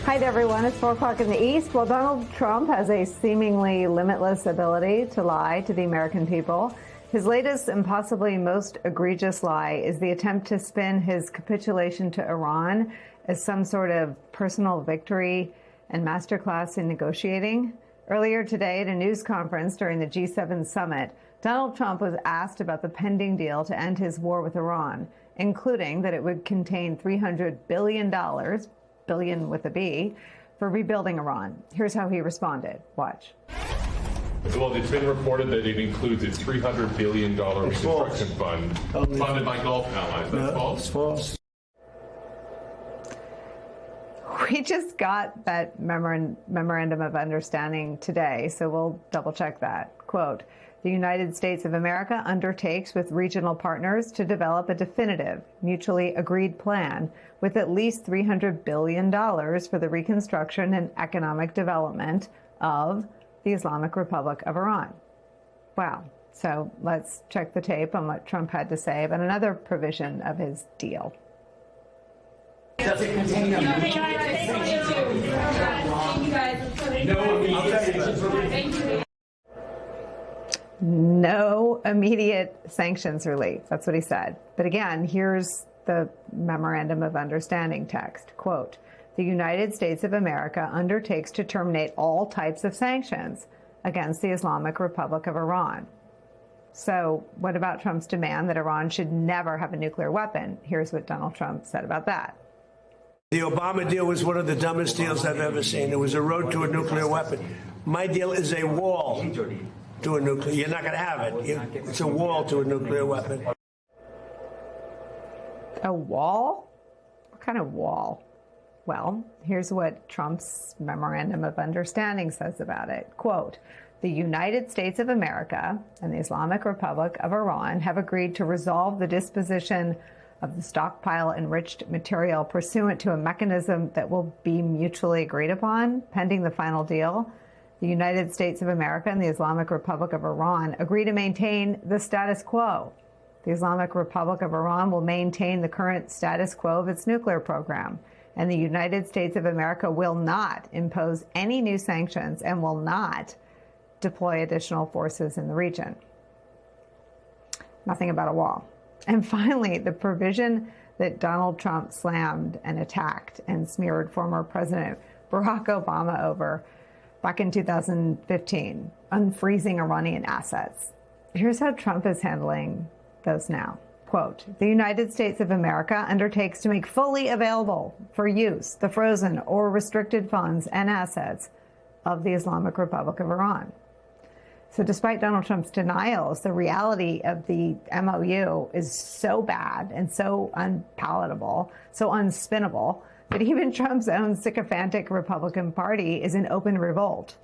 Hi there, everyone. It's 4 o'clock in the East. Well, Donald Trump has a seemingly limitless ability to lie to the American people. His latest and possibly most egregious lie is the attempt to spin his capitulation to Iran as some sort of personal victory and masterclass in negotiating. Earlier today at a news conference during the G7 summit, Donald Trump was asked about the pending deal to end his war with Iran, including that it would contain $300 billion, billion with a B, for rebuilding Iran. Here's how he responded. Watch. Well, it's been reported that it includes a $300 billion reconstruction fund funded by Gulf allies. That's false? It's false. We just got that memorandum of understanding today, so we'll double check that. Quote, the United States of America undertakes with regional partners to develop a definitive, mutually agreed plan with at least $300 billion for the reconstruction and economic development of the Islamic Republic of Iran. Wow. So let's check the tape on what Trump had to say about another provision of his deal. Does it contain no immediate sanctions relief? That's what he said. But again, here's the memorandum of understanding text. Quote, the United States of America undertakes to terminate all types of sanctions against the Islamic Republic of Iran. So what about Trump's demand that Iran should never have a nuclear weapon? Here's what Donald Trump said about that. The Obama deal was one of the dumbest deals I've ever seen. It was a road to a nuclear weapon. My deal is a wall to a nuclear. You're not going to have it. It's a wall to a nuclear weapon. A wall? What kind of wall? Well, here's what Trump's memorandum of understanding says about it. Quote, the United States of America and the Islamic Republic of Iran have agreed to resolve the disposition of the stockpile enriched material pursuant to a mechanism that will be mutually agreed upon pending the final deal. The United States of America and the Islamic Republic of Iran agree to maintain the status quo. The Islamic Republic of Iran will maintain the current status quo of its nuclear program, and the United States of America will not impose any new sanctions and will not deploy additional forces in the region. Nothing about a wall. And finally, the provision that Donald Trump slammed and attacked and smeared former President Barack Obama over back in 2015, unfreezing Iranian assets. Here's how Trump is handling those now. Quote, the United States of America undertakes to make fully available for use the frozen or restricted funds and assets of the Islamic Republic of Iran. So despite Donald Trump's denials, the reality of the MOU is so bad and so unpalatable, so unspinnable, that even Trump's own sycophantic Republican Party is in open revolt.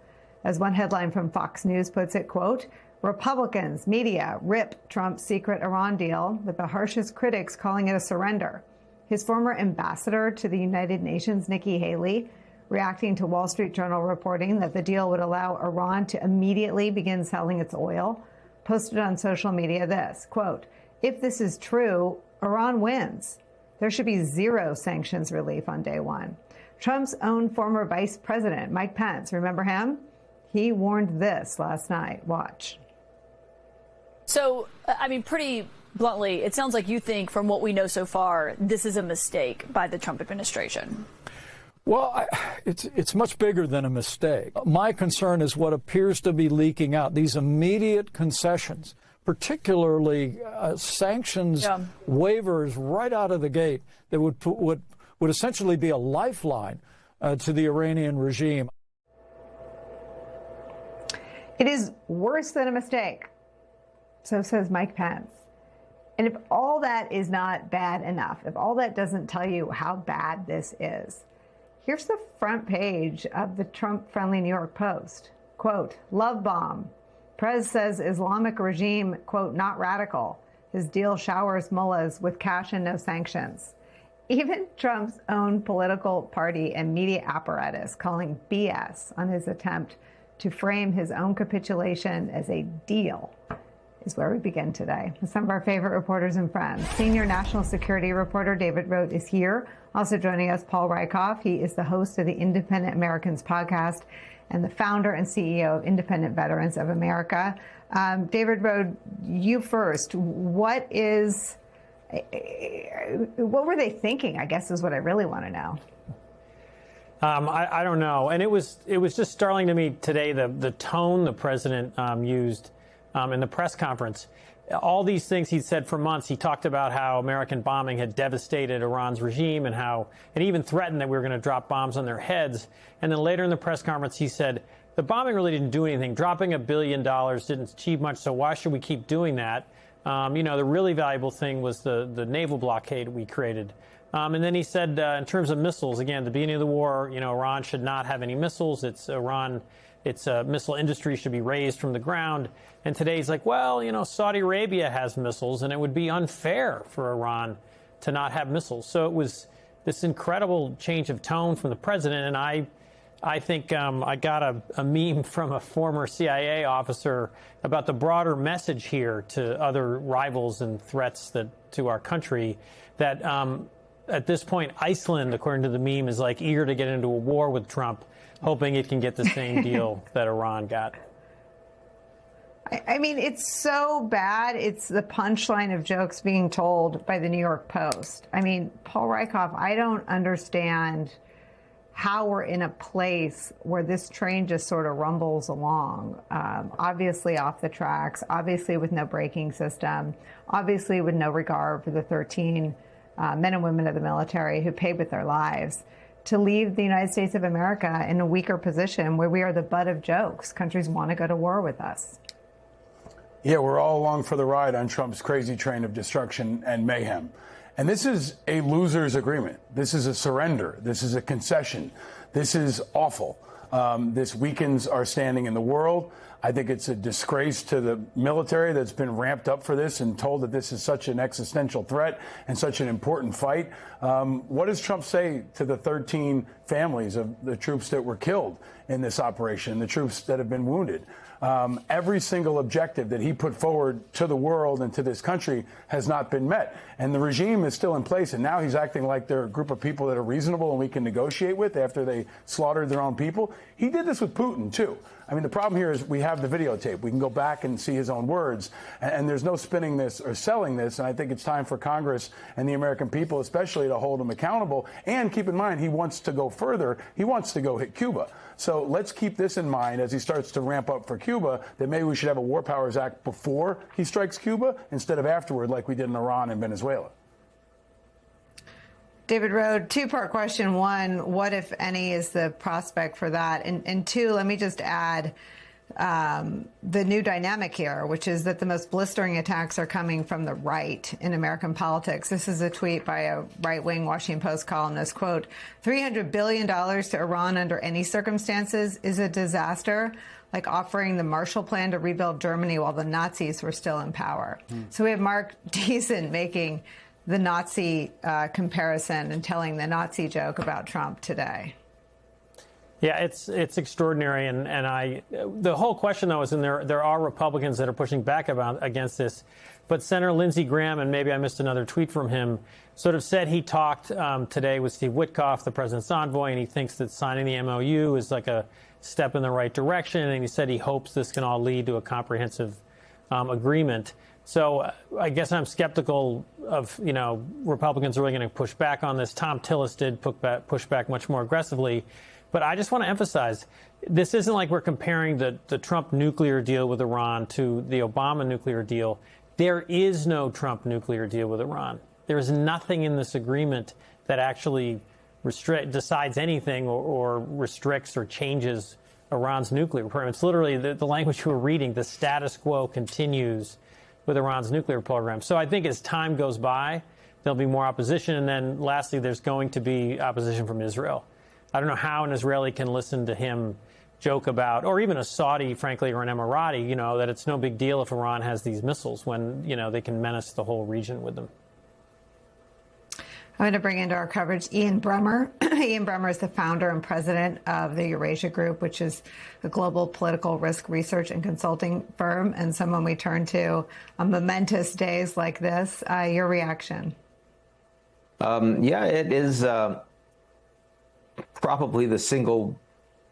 As one headline from Fox News puts it, quote, Republicans, media rip Trump's secret Iran deal, with the harshest critics calling it a surrender. His former ambassador to the United Nations, Nikki Haley, reacting to Wall Street Journal reporting that the deal would allow Iran to immediately begin selling its oil, posted on social media this, quote, if this is true, Iran wins. There should be zero sanctions relief on day one. Trump's own former vice president, Mike Pence, remember him? He warned this last night. Watch. So, I mean, pretty bluntly, it sounds like you think, from what we know so far, this is a mistake by the Trump administration. Well, it's much bigger than a mistake. My concern is what appears to be leaking out, these immediate concessions, particularly sanctions waivers right out of the gate that would essentially be a lifeline to the Iranian regime. It is worse than a mistake, so says Mike Pence. And if all that is not bad enough, if all that doesn't tell you how bad this is, here's the front page of the Trump-friendly New York Post. Quote, love bomb. Prez says Islamic regime, quote, not radical. His deal showers mullahs with cash and no sanctions. Even Trump's own political party and media apparatus calling BS on his attempt to frame his own capitulation as a deal is where we begin today with some of our favorite reporters and friends. Senior national security reporter David Rohde is here. Also joining us, Paul Rieckhoff. He is the host of the Independent Americans podcast and the founder and CEO of Independent Veterans of America. David Rohde, you first. What were they thinking, I guess, is what I really want to know. I don't know. And it was just startling to me today, the tone the president used in the press conference. All these things he'd said for months. He talked about how American bombing had devastated Iran's regime and even threatened that we were going to drop bombs on their heads. And then later in the press conference, he said, the bombing really didn't do anything. Dropping $1 billion didn't achieve much, so why should we keep doing that? The really valuable thing was the naval blockade we created. And then he said, in terms of missiles, again, at the beginning of the war, Iran should not have any missiles. Its missile industry should be raised from the ground. And today he's like, well, Saudi Arabia has missiles, and it would be unfair for Iran to not have missiles. So it was this incredible change of tone from the president. And I think I got a meme from a former CIA officer about the broader message here to other rivals and threats to our country that at this point, Iceland, according to the meme, is like eager to get into a war with Trump, hoping it can get the same deal that Iran got. I mean, it's so bad. It's the punchline of jokes being told by the New York Post. I mean, Paul Rieckhoff, I don't understand how we're in a place where this train just sort of rumbles along, obviously off the tracks, obviously with no braking system, obviously with no regard for the 13 men and women of the military who paid with their lives, to leave the United States of America in a weaker position where we are the butt of jokes. Countries want to go to war with us. Yeah, we're all along for the ride on Trump's crazy train of destruction and mayhem. And this is a loser's agreement. This is a surrender. This is a concession. This is awful. This weakens our standing in the world. I think it's a disgrace to the military that's been ramped up for this and told that this is such an existential threat and such an important fight. What does Trump say to the 13 families of the troops that were killed in this operation, the troops that have been wounded? Every single objective that he put forward to the world and to this country has not been met. And the regime is still in place. And now he's acting like they're a group of people that are reasonable and we can negotiate with after they slaughtered their own people. He did this with Putin, too. I mean, the problem here is we have the videotape. We can go back and see his own words. And there's no spinning this or selling this. And I think it's time for Congress and the American people especially to hold him accountable. And keep in mind, he wants to go further. He wants to go hit Cuba. So let's keep this in mind as he starts to ramp up for Cuba, that maybe we should have a War Powers Act before he strikes Cuba instead of afterward like we did in Iran and Venezuela. David Rohde, two-part question. One, what, if any, is the prospect for that? And two, let me just add the new dynamic here, which is that the most blistering attacks are coming from the right in American politics. This is a tweet by a right-wing Washington Post columnist, quote, $300 billion to Iran under any circumstances is a disaster, like offering the Marshall Plan to rebuild Germany while the Nazis were still in power. So we have Mark Deason making the Nazi comparison and telling the Nazi joke about Trump today. Yeah, it's extraordinary, and the whole question though is, and there are Republicans that are pushing back against this, but Senator Lindsey Graham, and maybe I missed another tweet from him, sort of said he talked today with Steve Witkoff, the president's envoy, and he thinks that signing the MOU is like a step in the right direction, and he said he hopes this can all lead to a comprehensive agreement. So I guess I'm skeptical of, Republicans are really going to push back on this. Tom Tillis did push back much more aggressively. But I just want to emphasize, this isn't like we're comparing the Trump nuclear deal with Iran to the Obama nuclear deal. There is no Trump nuclear deal with Iran. There is nothing in this agreement that actually decides anything or restricts or changes Iran's nuclear program. It's literally the language you were reading. The status quo continues with Iran's nuclear program. So I think as time goes by, there'll be more opposition. And then lastly, there's going to be opposition from Israel. I don't know how an Israeli can listen to him joke about, or even a Saudi, frankly, or an Emirati, that it's no big deal if Iran has these missiles when, they can menace the whole region with them. I'm going to bring into our coverage Ian Bremmer. Ian Bremmer is the founder and president of the Eurasia Group, which is a global political risk research and consulting firm, and someone we turn to on momentous days like this. Your reaction? Yeah, it is probably the single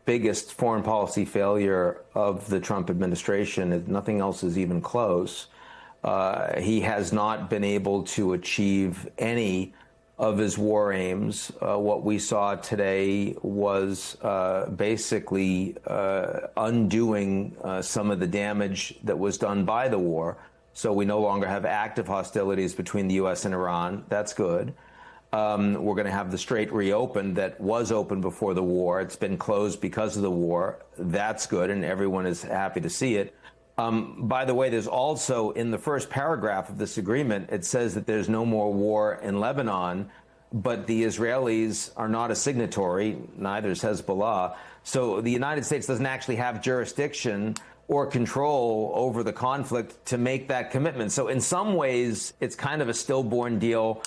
biggest foreign policy failure of the Trump administration. Nothing else is even close. He has not been able to achieve any of his war aims. What we saw today was basically undoing some of the damage that was done by the war. So we no longer have active hostilities between the U.S. and Iran. That's good. We're going to have the Strait reopened that was open before the war. It's been closed because of the war. That's good, and everyone is happy to see it. By the way, there's also in the first paragraph of this agreement, it says that there's no more war in Lebanon, but the Israelis are not a signatory, neither is Hezbollah. So the United States doesn't actually have jurisdiction or control over the conflict to make that commitment. So in some ways, it's kind of a stillborn deal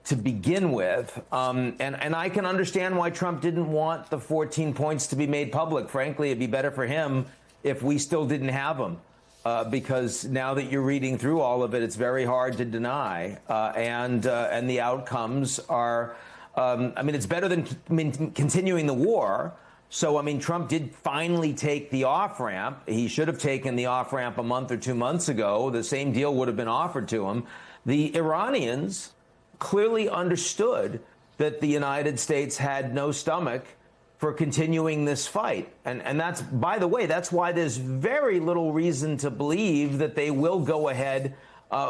to begin with. And I can understand why Trump didn't want the 14 points to be made public. Frankly, it'd be better for him if we still didn't have them. Because now that you're reading through all of it, it's very hard to deny. And the outcomes are, it's better than continuing the war. So, Trump did finally take the off-ramp. He should have taken the off-ramp a month or 2 months ago. The same deal would have been offered to him. The Iranians clearly understood that the United States had no stomach for continuing this fight. And that's, by the way, that's why there's very little reason to believe that they will go ahead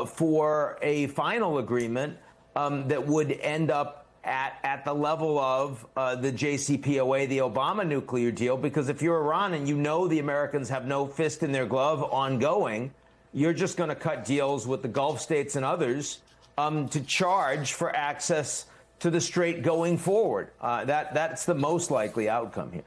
for a final agreement that would end up at the level of the JCPOA, the Obama nuclear deal, because if you're Iran and you know the Americans have no fist in their glove ongoing, you're just going to cut deals with the Gulf states and others to charge for access to the Strait going forward. That's the most likely outcome here.